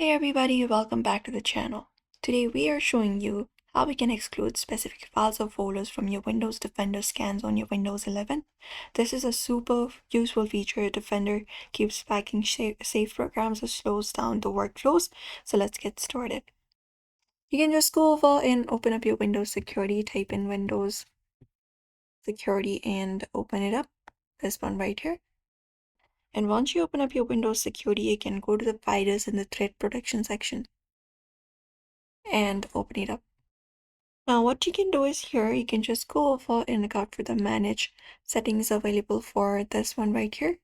Hey everybody, welcome back to the channel. Today we are showing you how we can exclude specific files or folders from your Windows Defender scans on your Windows 11. This is a super useful feature. Defender keeps backing safe programs or slows down the workflows. So let's get started. You can just go over and open up your Windows Security, type in Windows Security and open it up. This one right here. And once you open up your Windows Security, you can go to the virus in the threat protection section and open it up. Now what you can do is here, you can just go over and look out for the manage settings available for this one right here.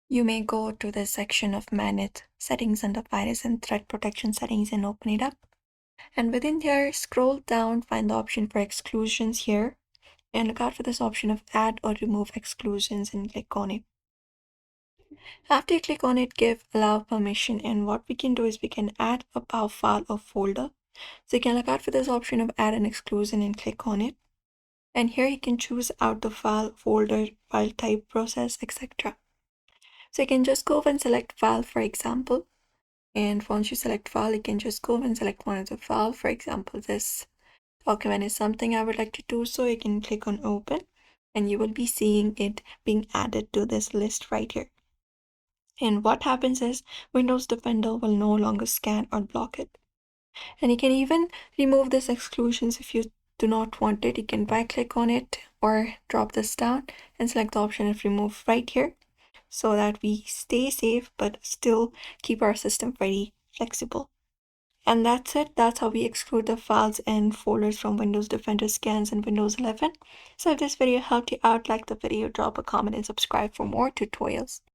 You may go to the section of manage settings under virus and threat protection settings and open it up. And within there, scroll down, find the option for exclusions here and look out for this option of add or remove exclusions and click on it. After you click on it, give allow permission, and what we can do is we can add a POW file or folder. So you can look out for this option of add an exclusion and click on it. And here you can choose out the file, folder, file type, process, etc. So you can just go and select file, for example. And once you select file, you can just go and select one of the file. For example, this document is something I would like to do. So you can click on open and you will be seeing it being added to this list right here. And what happens is Windows Defender will no longer scan or block it. And you can even remove this exclusions if you do not want it. You can right click on it or drop this down and select the option of remove right here so that we stay safe but still keep our system very flexible. And that's it. That's how we exclude the files and folders from Windows Defender scans in Windows 11. So if this video helped you out, like the video, drop a comment and subscribe for more tutorials.